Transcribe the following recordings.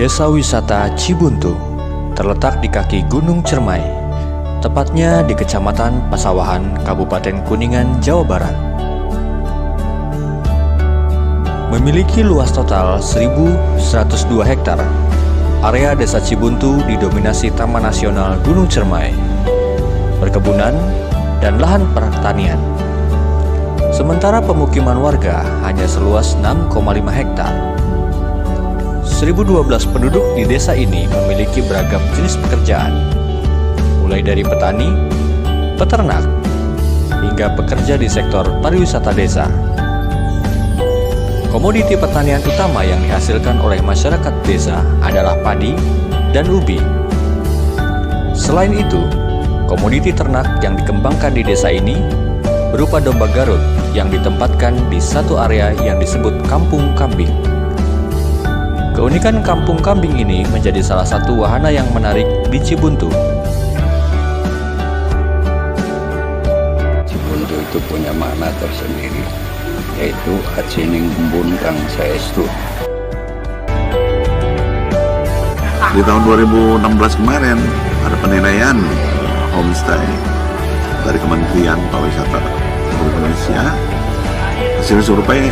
Desa wisata Cibuntu terletak di kaki Gunung Cermai, tepatnya di Kecamatan Pasawahan, Kabupaten Kuningan, Jawa Barat. Memiliki luas total 1.102 hektar, area Desa Cibuntu didominasi Taman Nasional Gunung Cermai, perkebunan, dan lahan pertanian. Sementara pemukiman warga hanya seluas 6,5 hektar. 1.012 penduduk di desa ini memiliki beragam jenis pekerjaan, mulai dari petani, peternak, hingga pekerja di sektor pariwisata desa. Komoditi pertanian utama yang dihasilkan oleh masyarakat desa adalah padi dan ubi. Selain itu, komoditi ternak yang dikembangkan di desa ini berupa domba Garut yang ditempatkan di satu area yang disebut Kampung Kambing. Keunikan Kampung Kambing ini menjadi salah satu wahana yang menarik di Cibuntu. Cibuntu itu punya makna tersendiri, yaitu Acining Embun Kang Saestu. Di tahun 2016 kemarin ada penilaian homestay dari Kementerian Pariwisata Republik Indonesia. Hasil survei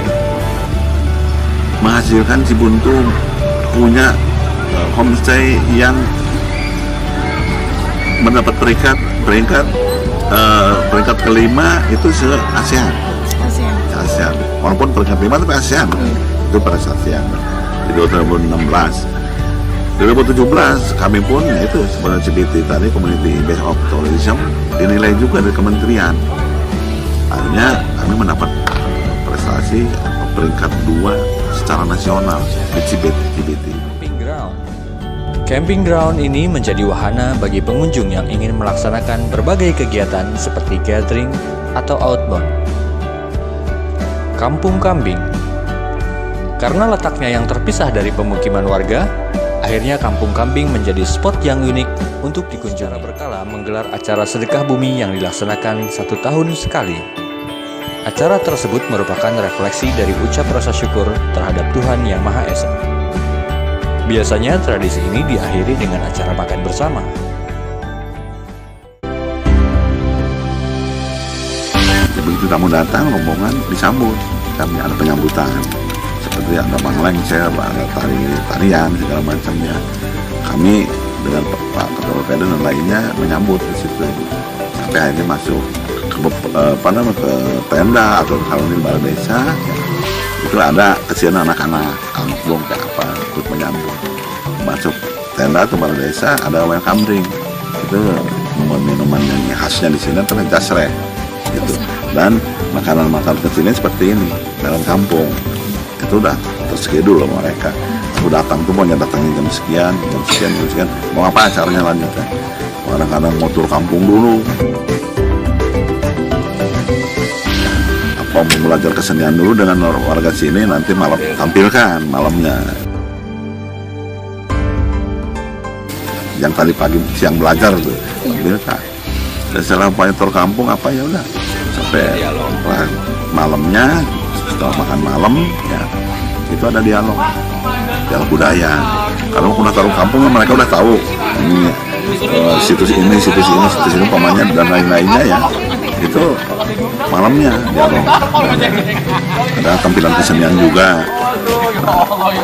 menghasilkan Cibuntu punya homestay yang mendapat peringkat kelima itu se-ASEAN. ASEAN. Walaupun peringkat 5 tapi ASEAN. Itu pada ASEAN di 2016. 2017 kami pun yaitu sebenarnya CBT tadi, Community Based of Tourism, dinilai juga dari kementerian. Akhirnya kami mendapat prestasi peringkat 2 secara nasional di CBT. Camping ground ini menjadi wahana bagi pengunjung yang ingin melaksanakan berbagai kegiatan seperti gathering atau outbound. Kampung Kambing, karena letaknya yang terpisah dari pemukiman warga, akhirnya Kampung Kambing menjadi spot yang unik untuk dikunjungi. Secara berkala menggelar acara sedekah bumi yang dilaksanakan 1 tahun sekali. Acara tersebut merupakan refleksi dari ucap rasa syukur terhadap Tuhan Yang Maha Esa. Biasanya tradisi ini diakhiri dengan acara makan bersama. Begitu tamu datang, rombongan disambut. Kami ada penyambutan. Seperti ada bangleng, ada tarian segala macamnya. Kami dengan Pak Ketua PD dan lainnya menyambut di situ sampai akhirnya masuk ke tenda atau koloni balai desa. Itu ada kesian anak-anak kampung kayak apa untuk menyambut. Masuk tenda atau balai desa ada welcome drink. Itu minuman yang khasnya di sini adalah jasreh gitu. Dan makanan-makanan kecilnya seperti ini dalam kampung. Itu udah terschedule loh mereka. Aku datang tuh maunya datangnya jam sekian, mau apa acaranya lanjutnya. Kadang-kadang mau tur kampung dulu. Apa mau belajar kesenian dulu dengan warga sini, nanti malam tampilkan malamnya. Yang tadi pagi siang belajar tuh tampilkan. Dan setelah tur kampung apa ya udah sampai malamnya. Setelah makan malam ya itu ada dialog budaya. Kalau udah taruh kampung mereka udah tahu ini situs ini pamannya dan lain-lainnya ya. Itu malamnya dialog. Ada tampilan kesenian juga.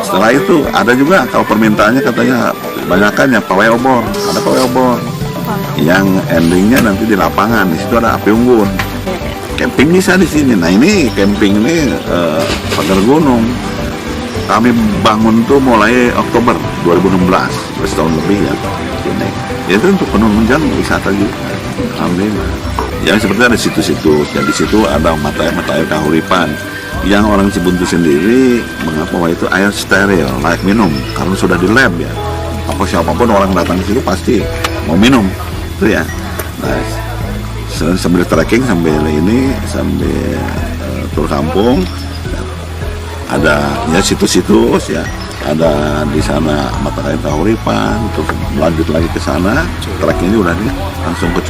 Setelah itu ada juga kalau permintaannya katanya kebanyakan ya pawai obor. Ada pawai obor yang endingnya nanti di lapangan. Di situ ada api unggun. Camping bisa di sini. Nah ini camping ini pagar gunung. Kami bangun tuh mulai Oktober 2016, setahun lebih ya. Ini itu untuk penunjang wisata juga. Alhamdulillah. Yang seperti ada situs-situs. Ya di situ ada mata air kahuripan. Yang orang Cibuntu sendiri menganggap bahwa itu air steril, layak minum karena sudah di lab ya. Apa siapapun orang datang ke situ pasti mau minum, itu ya. Nah, sambil trekking sambil tur kampung ada ya situs-situs ya, ada di sana mata air kahuripan. Terus lanjut lagi ke sana trekkingnya udah langsung ke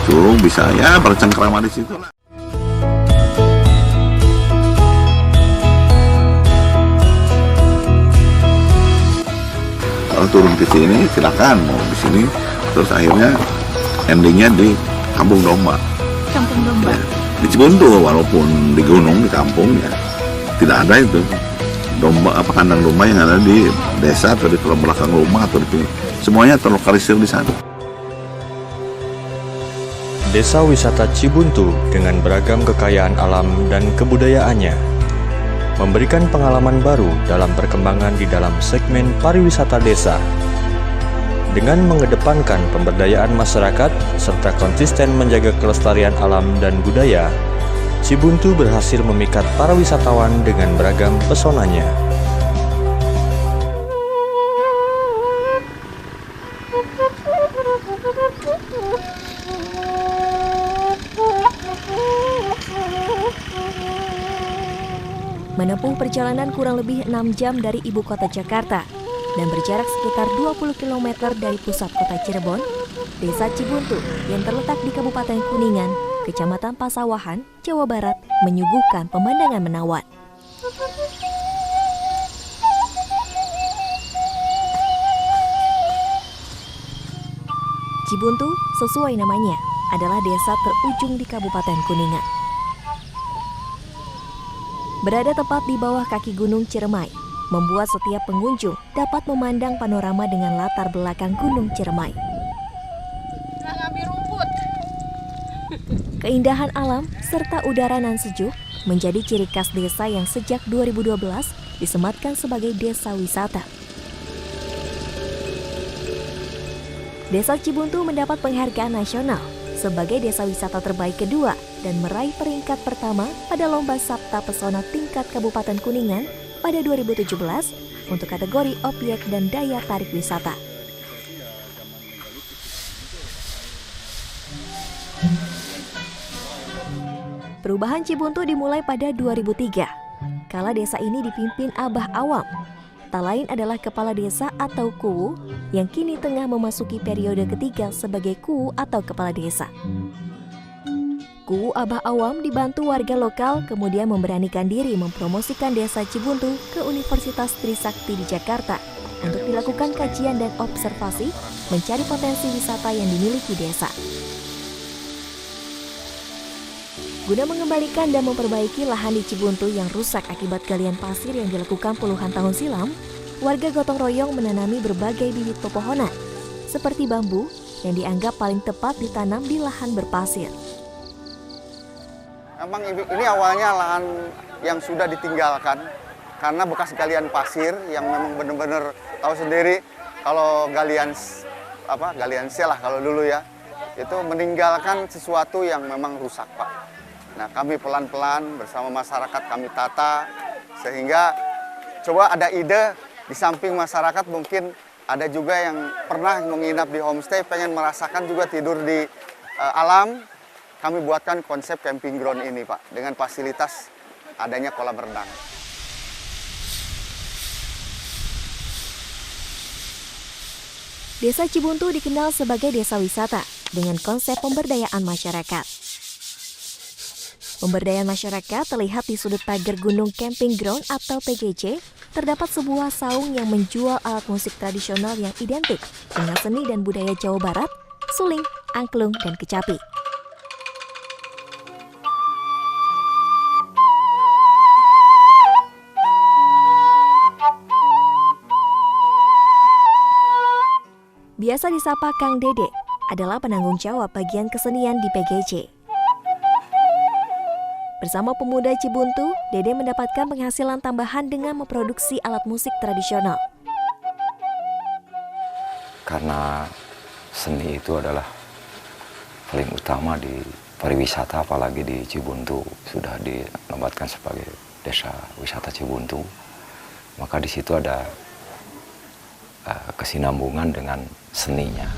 Curug bisa ya bercengkrama di situ lah. turun ke sini silakan mau di sini. Terus akhirnya endingnya di Kampung Domba. Kampung Domba. Ya, di Cibuntu walaupun di gunung di kampung ya tidak ada itu domba kandang domba yang ada di desa atau di belakang rumah atau di semuanya terlokalisir di sana. Desa wisata Cibuntu dengan beragam kekayaan alam dan kebudayaannya memberikan pengalaman baru dalam perkembangan di dalam segmen pariwisata desa. Dengan mengedepankan pemberdayaan masyarakat serta konsisten menjaga kelestarian alam dan budaya, Cibuntu berhasil memikat para wisatawan dengan beragam pesonanya. Menempuh perjalanan kurang lebih 6 jam dari ibu kota Jakarta dan berjarak sekitar 20 km dari pusat kota Cirebon, Desa Cibuntu yang terletak di Kabupaten Kuningan, Kecamatan Pasawahan, Jawa Barat, menyuguhkan pemandangan menawan. Cibuntu, sesuai namanya, adalah desa terujung di Kabupaten Kuningan. Berada tepat di bawah kaki Gunung Ciremai, membuat setiap pengunjung dapat memandang panorama dengan latar belakang Gunung Ciremai. Keindahan alam serta udara nan sejuk menjadi ciri khas desa yang sejak 2012 disematkan sebagai desa wisata. Desa Cibuntu mendapat penghargaan nasional sebagai desa wisata terbaik kedua dan meraih peringkat pertama pada Lomba Sabta Pesona tingkat Kabupaten Kuningan pada 2017 untuk kategori objek dan daya tarik wisata. Perubahan Cibuntu dimulai pada 2003, kala desa ini dipimpin Abah Awam. Tak lain adalah kepala desa atau Kuwu yang kini tengah memasuki periode ketiga sebagai Kuwu atau kepala desa. Kuwu Abah Awam dibantu warga lokal kemudian memberanikan diri mempromosikan desa Cibuntu ke Universitas Trisakti di Jakarta untuk dilakukan kajian dan observasi mencari potensi wisata yang dimiliki desa. Guna mengembalikan dan memperbaiki lahan di Cibuntu yang rusak akibat galian pasir yang dilakukan puluhan tahun silam, warga gotong royong menanami berbagai bibit pepohonan, seperti bambu yang dianggap paling tepat ditanam di lahan berpasir. Memang ini awalnya lahan yang sudah ditinggalkan karena bekas galian pasir yang memang benar-benar tahu sendiri kalau galian sel lah kalau dulu ya, itu meninggalkan sesuatu yang memang rusak, Pak. Nah, kami pelan-pelan bersama masyarakat kami tata sehingga coba ada ide di samping masyarakat mungkin ada juga yang pernah menginap di homestay pengen merasakan juga tidur di alam. Kami buatkan konsep camping ground ini, Pak, dengan fasilitas adanya kolam renang. Desa Cibuntu dikenal sebagai desa wisata dengan konsep pemberdayaan masyarakat. Pemberdayaan masyarakat terlihat di sudut pagar Gunung Camping Ground atau PGC, terdapat sebuah saung yang menjual alat musik tradisional yang identik dengan seni dan budaya Jawa Barat, suling, angklung, dan kecapi. Biasa disapa Kang Dede, adalah penanggung jawab bagian kesenian di PGC. Bersama pemuda Cibuntu, Dede mendapatkan penghasilan tambahan dengan memproduksi alat musik tradisional. Karena seni itu adalah paling utama di pariwisata, apalagi di Cibuntu sudah dinobatkan sebagai desa wisata Cibuntu, maka di situ ada kesinambungan dengan seninya.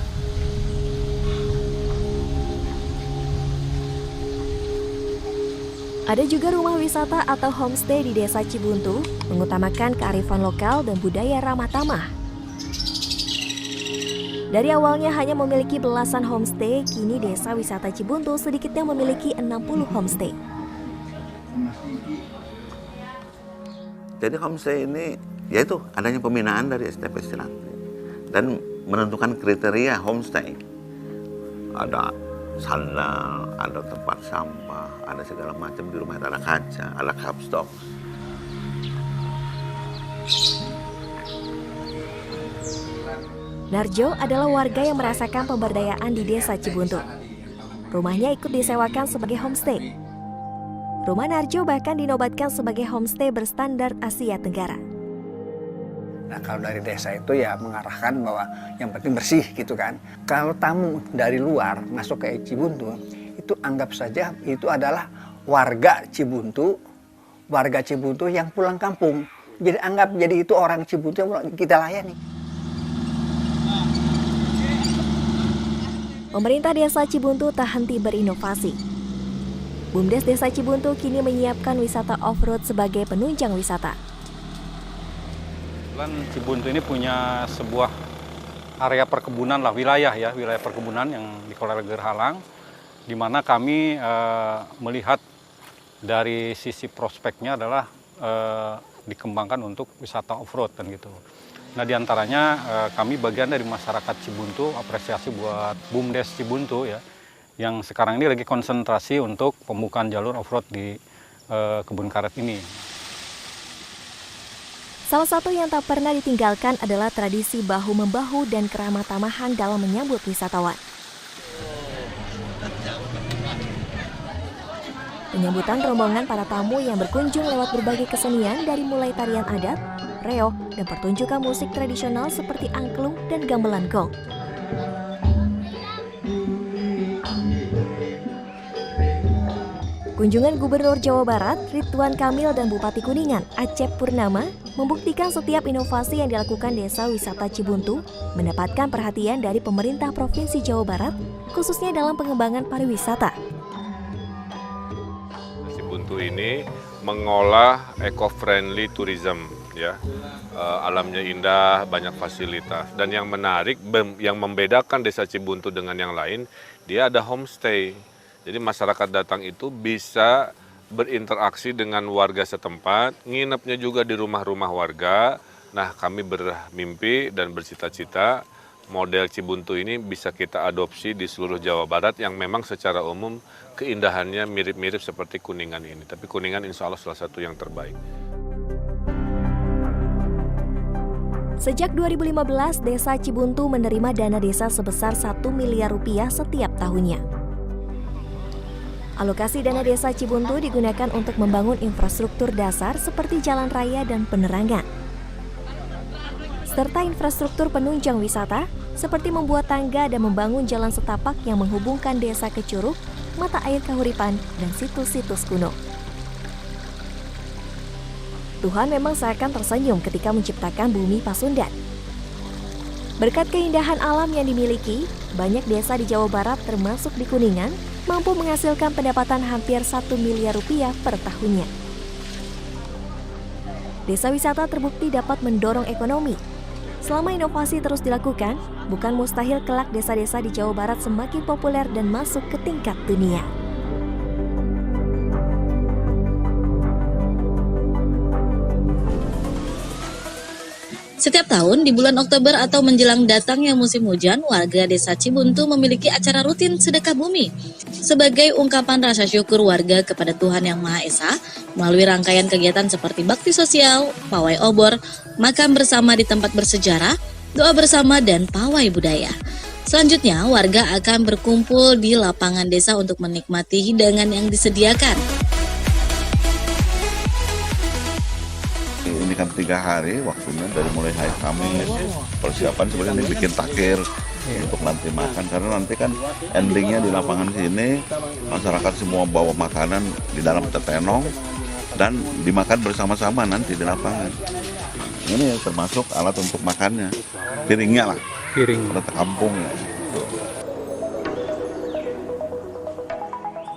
Ada juga rumah wisata atau homestay di desa Cibuntu, mengutamakan kearifan lokal dan budaya ramah tamah. Dari awalnya hanya memiliki belasan homestay, kini desa wisata Cibuntu sedikitnya memiliki 60 homestay. Jadi homestay ini yaitu adanya pembinaan dari STP Trisakti. dan menentukan kriteria homestay. Ada sandal, ada tempat sampah, ada segala macam di rumah, ada kaca, ada cup stock. Narjo adalah warga yang merasakan pemberdayaan di Desa Cibuntu. Rumahnya ikut disewakan sebagai homestay. Rumah Narjo bahkan dinobatkan sebagai homestay berstandar Asia Tenggara. Nah, kalau dari desa itu ya mengarahkan bahwa yang penting bersih gitu kan. Kalau tamu dari luar masuk ke Cibuntu, itu anggap saja itu adalah warga Cibuntu yang pulang kampung. Jadi anggap jadi itu orang Cibuntu yang kita layani. Pemerintah Desa Cibuntu tak henti berinovasi. BUMDes Desa Cibuntu kini menyiapkan wisata off-road sebagai penunjang wisata. Cibuntu ini punya sebuah area perkebunan lah, wilayah perkebunan yang dikelola Gerhalang, di mana kami melihat dari sisi prospeknya adalah dikembangkan untuk wisata off-road dan gitu. Nah, diantaranya kami bagian dari masyarakat Cibuntu, apresiasi buat BUMDes Cibuntu ya, yang sekarang ini lagi konsentrasi untuk pembukaan jalur off-road di kebun karet ini. Salah satu yang tak pernah ditinggalkan adalah tradisi bahu-membahu dan keramah tamahan dalam menyambut wisatawan. Penyambutan rombongan para tamu yang berkunjung lewat berbagai kesenian dari mulai tarian adat, reog, dan pertunjukan musik tradisional seperti angklung dan gamelan gong. Kunjungan Gubernur Jawa Barat, Ridwan Kamil dan Bupati Kuningan, Acep Purnama, membuktikan setiap inovasi yang dilakukan Desa Wisata Cibuntu mendapatkan perhatian dari pemerintah Provinsi Jawa Barat, khususnya dalam pengembangan pariwisata. Cibuntu ini mengolah eco-friendly tourism, ya, alamnya indah, banyak fasilitas, dan yang menarik, yang membedakan Desa Cibuntu dengan yang lain, dia ada homestay. Jadi masyarakat datang itu bisa berinteraksi dengan warga setempat, nginepnya juga di rumah-rumah warga. Nah, kami bermimpi dan bercita-cita model Cibuntu ini bisa kita adopsi di seluruh Jawa Barat yang memang secara umum keindahannya mirip-mirip seperti Kuningan ini. Tapi Kuningan insya Allah salah satu yang terbaik. Sejak 2015, Desa Cibuntu menerima dana desa sebesar 1 miliar rupiah setiap tahunnya. Alokasi dana Desa Cibuntu digunakan untuk membangun infrastruktur dasar seperti jalan raya dan penerangan, serta infrastruktur penunjang wisata seperti membuat tangga dan membangun jalan setapak yang menghubungkan desa ke curug, mata air Kahuripan, dan situs-situs kuno. Tuhan memang seakan tersenyum ketika menciptakan bumi Pasundan. Berkat keindahan alam yang dimiliki, banyak desa di Jawa Barat termasuk di Kuningan mampu menghasilkan pendapatan hampir 1 miliar rupiah per tahunnya. Desa wisata terbukti dapat mendorong ekonomi. Selama inovasi terus dilakukan, bukan mustahil kelak desa-desa di Jawa Barat semakin populer dan masuk ke tingkat dunia. Setiap tahun di bulan Oktober atau menjelang datangnya musim hujan, warga Desa Cibuntu memiliki acara rutin sedekah bumi. Sebagai ungkapan rasa syukur warga kepada Tuhan Yang Maha Esa, melalui rangkaian kegiatan seperti bakti sosial, pawai obor, makan bersama di tempat bersejarah, doa bersama, dan pawai budaya. Selanjutnya, warga akan berkumpul di lapangan desa untuk menikmati hidangan yang disediakan. Ini kan 3 hari waktunya dari mulai hari Kamis. Persiapan sebenarnya bikin takir untuk nanti makan, karena nanti kan endingnya di lapangan sini masyarakat semua bawa makanan di dalam tetenong dan dimakan bersama-sama nanti di lapangan. Ini termasuk alat untuk makannya, piringnya lah, alat kampung ya.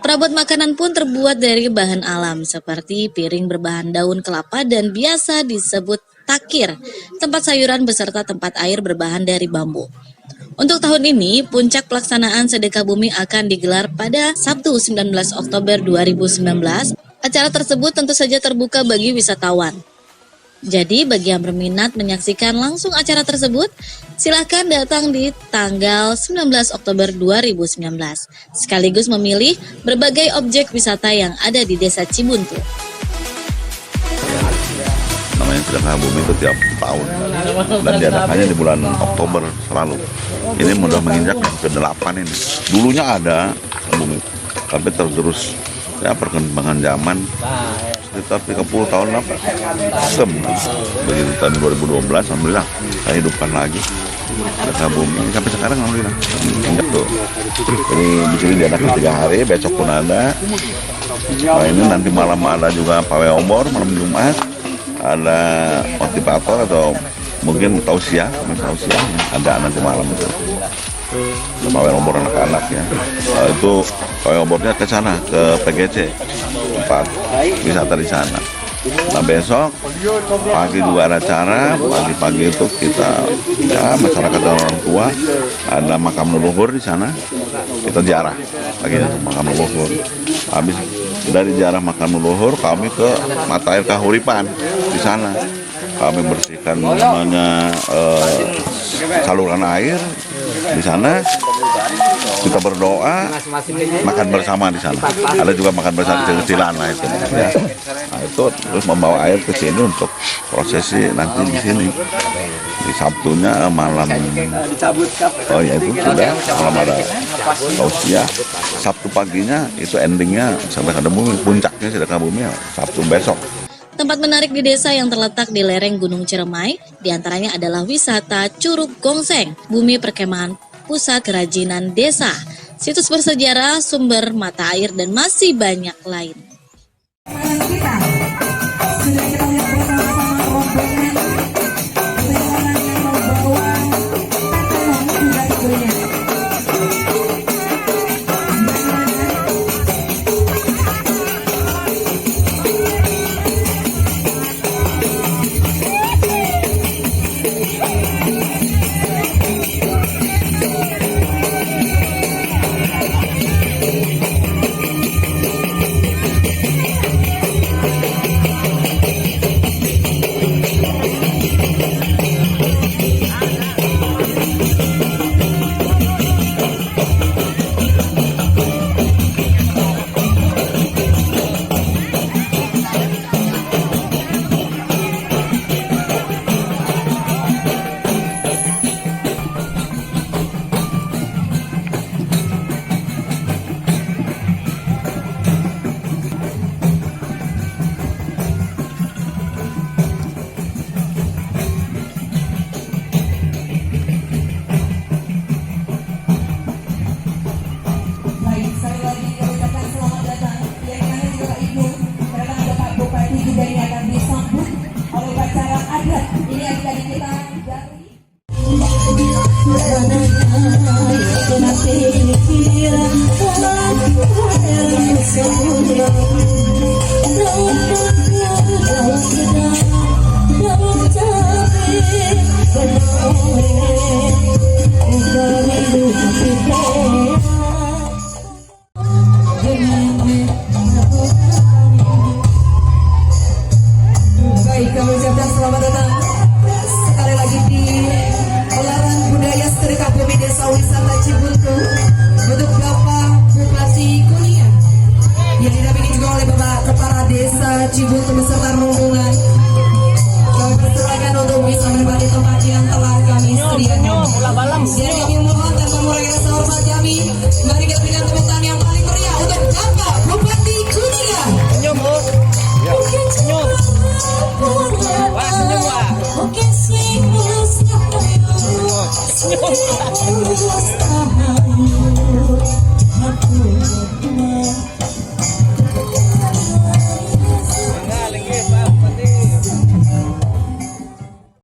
Perabot makanan pun terbuat dari bahan alam seperti piring berbahan daun kelapa dan biasa disebut takir, tempat sayuran beserta tempat air berbahan dari bambu. Untuk tahun ini, puncak pelaksanaan sedekah bumi akan digelar pada Sabtu 19 Oktober 2019. Acara tersebut tentu saja terbuka bagi wisatawan. Jadi bagi yang berminat menyaksikan langsung acara tersebut, silakan datang di tanggal 19 Oktober 2019, sekaligus memilih berbagai objek wisata yang ada di Desa Cibuntu. Namanya Sedekah Bumi itu tiap tahun dan diadakannya di bulan Oktober selalu. Ini sudah menginjak yang ke-8 ini. Dulunya ada bumi, tapi terus ya perkembangan zaman sekitar 30 tahun lah. Begitu tahun 2012, alhamdulillah saya hidupkan lagi Sedekah Bumi sampai sekarang, alhamdulillah injak tuh. Jadi di sini diadakan 3 hari, besok pun ada. Nah, ini nanti malam ada juga pawai obor malam Jumat. Ada motivator atau mungkin tausiah ada nanti malam itu. Pawai obor anak-anak ya. Itu pawai obornya ke sana, ke PGC, tempat wisata di sana. Nah besok pagi juga ada acara, pagi-pagi itu kita ya masyarakat dan orang tua ada makam leluhur di sana, kita ziarah lagi makam leluhur. Habis dari ziarah makam leluhur kami ke mata air Kahuripan di sana, kami bersihkan namanya saluran air di sana. Kita berdoa, makan bersama di sana. Ada juga makan bersama kecil-kecilan lah itu. Ya. Nah itu terus membawa air ke sini untuk prosesi nanti di sini. Di Sabtunya malam. Oh ya itu sudah malam ada tausiah. Sabtu paginya itu endingnya Sedekah Bumi, puncaknya Sedekah Bumi Sabtu besok. Tempat menarik di desa yang terletak di lereng Gunung Ciremai, diantaranya adalah wisata Curug Gongseng, bumi perkemahan pusat kerajinan desa, situs bersejarah, sumber mata air, dan masih banyak lain. Baik, kami ucapkan selamat datang sekali lagi di Pelaran Budaya Sedekah Bumi Desa Wisata Cibuntu untuk Bapak Bupati Kuningan yang didampingi juga oleh Bapak Kepala Desa Cibuntu beserta rombongan. Kami persilakan untuk bisa menikmati tempat yang telah kami sediakan. Jadi kami mohon tanpa mengurangi rasa hormat kami, mari kita berikan tepuk tangan yang paling meriah untuk Bapak Bupati Kuningan. Senyum.